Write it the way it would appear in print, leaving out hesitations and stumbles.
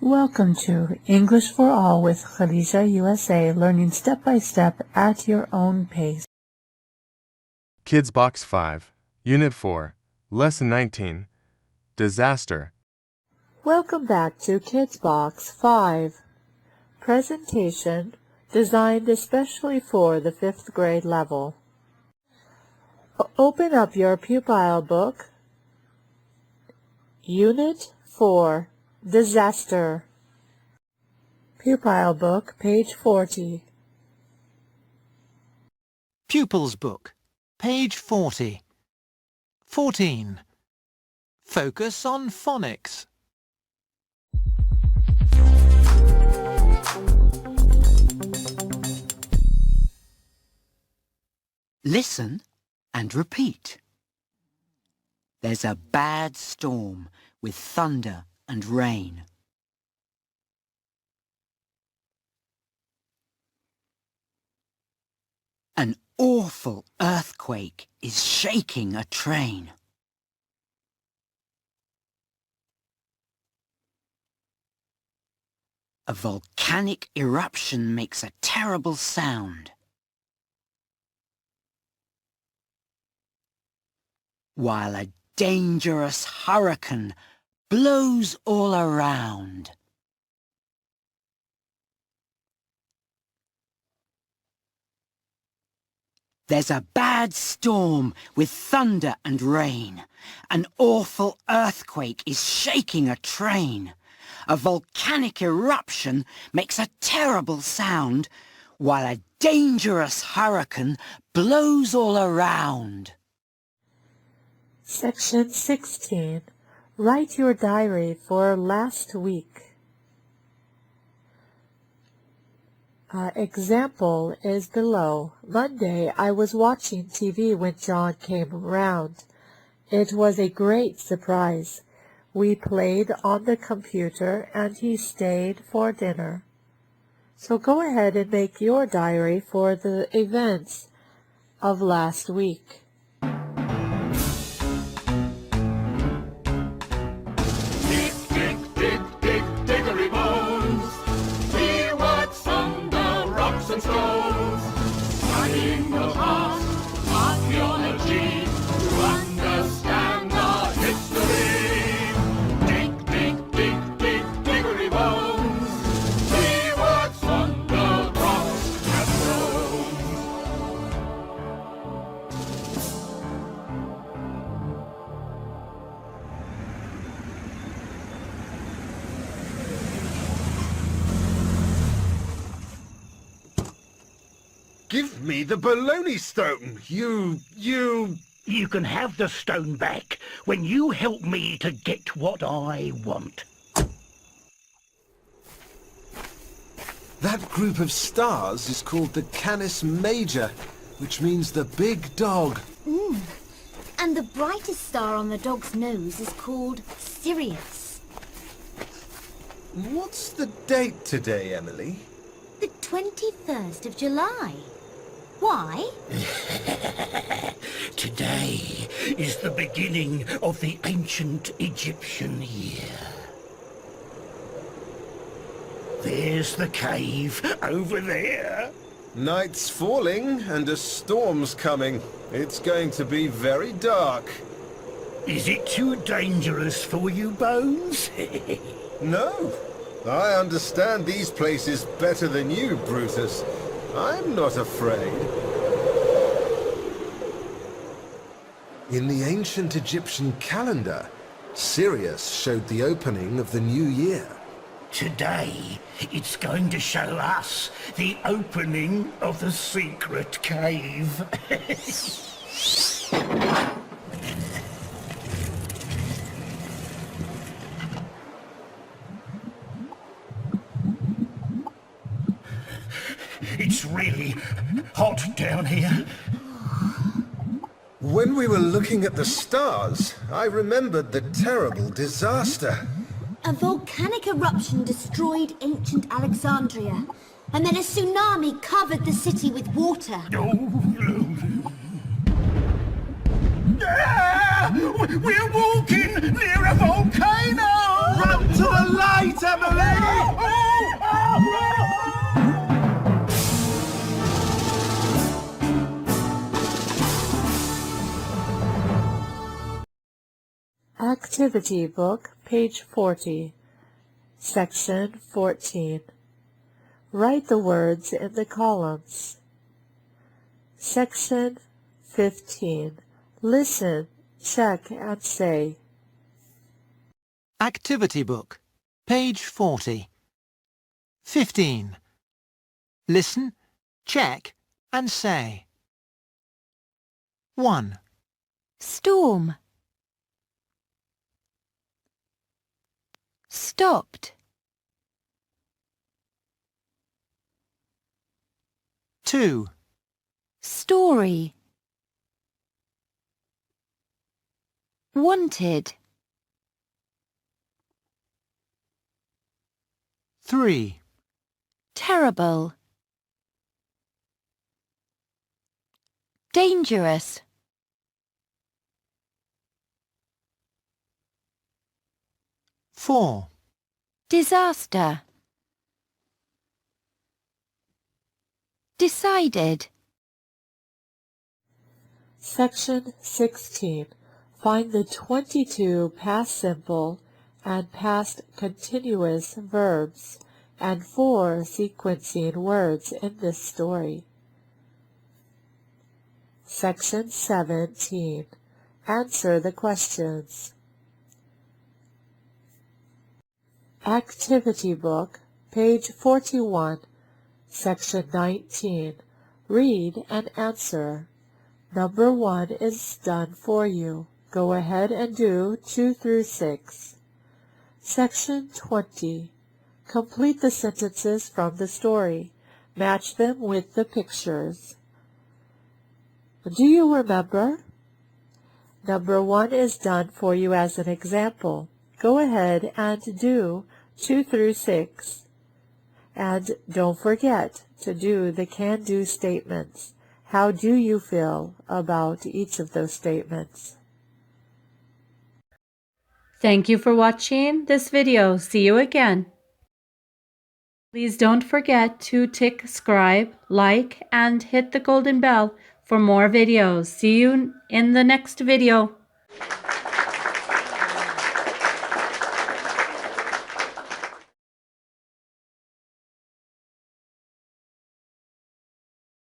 Welcome to English for All with Khadija USA, learning step by step at your own pace. Kids Box 5, Unit 4, Lesson 19, Disaster. Welcome back to Kids Box 5. Presentation designed especially for the 5th grade level. Open up your pupil book, Unit 4, Disaster. Pupil book, page 40. Pupils book, page 40. 14. Focus on phonics. Listen and repeat. There's a bad storm with thunder and rain. An awful earthquake is shaking a train. A volcanic eruption makes a terrible sound. While a dangerous hurricane blows all around. There's a bad storm with thunder and rain. An awful earthquake is shaking a train. A volcanic eruption makes a terrible sound, while a dangerous hurricane blows all around. Section 16. Write your diary for last week. Example is below. Monday, I was watching TV when John came around. It was a great surprise. We played on the computer and he stayed for dinner. So go ahead and make your diary for the events of last week. Diggory Bones, he works on the rocks and stones, studying the past, archaeology, to understand the history. Diggory Bones, he works on the rocks and stones. Give me the baloney stone, you... You can have the stone back when you help me to get what I want. That group of stars is called the Canis Major, which means the big dog. And the brightest star on the dog's nose is called Sirius. What's the date today, Emily? The 21st of July. Why? Today is the beginning of the ancient Egyptian year. There's the cave over there. Night's falling and a storm's coming. It's going to be very dark. Is it too dangerous for you, Bones? No, I understand these places better than you, Brutus. I'm not afraid. In the ancient Egyptian calendar, Sirius showed the opening of the new year. Today, it's going to show us the opening of the secret cave. It's really hot down here. When we were looking at the stars, I remembered the terrible disaster. A volcanic eruption destroyed ancient Alexandria, and then a tsunami covered the city with water. We're walking near a volcano! Run to the light, Emily! Activity Book, page 40, Section 14. Write the words in the columns. Section 15. Listen, check, and say. Activity Book, page 40. 15. Listen, check, and say. 1. Storm. Stopped. 2. Story. Wanted. 3. Terrible. Dangerous. 4. Disaster. Decided. Section 16. Find the 22 past simple and past continuous verbs and 4 sequencing words in this story. Section 17. Answer the questions. Activity Book, page 41, Section 19. Read and answer. Number 1 is done for you. Go ahead and do 2 through 6. Section 20. Complete the sentences from the story. Match them with the pictures. Do you remember? Number 1 is done for you as an example. Go ahead and do 2 through 6. And don't forget to do the can-do statements. How do you feel about each of those statements? Thank you for watching this video. See you again. Please don't forget to tick subscribe, like, and hit the golden bell for more videos. See you in the next video.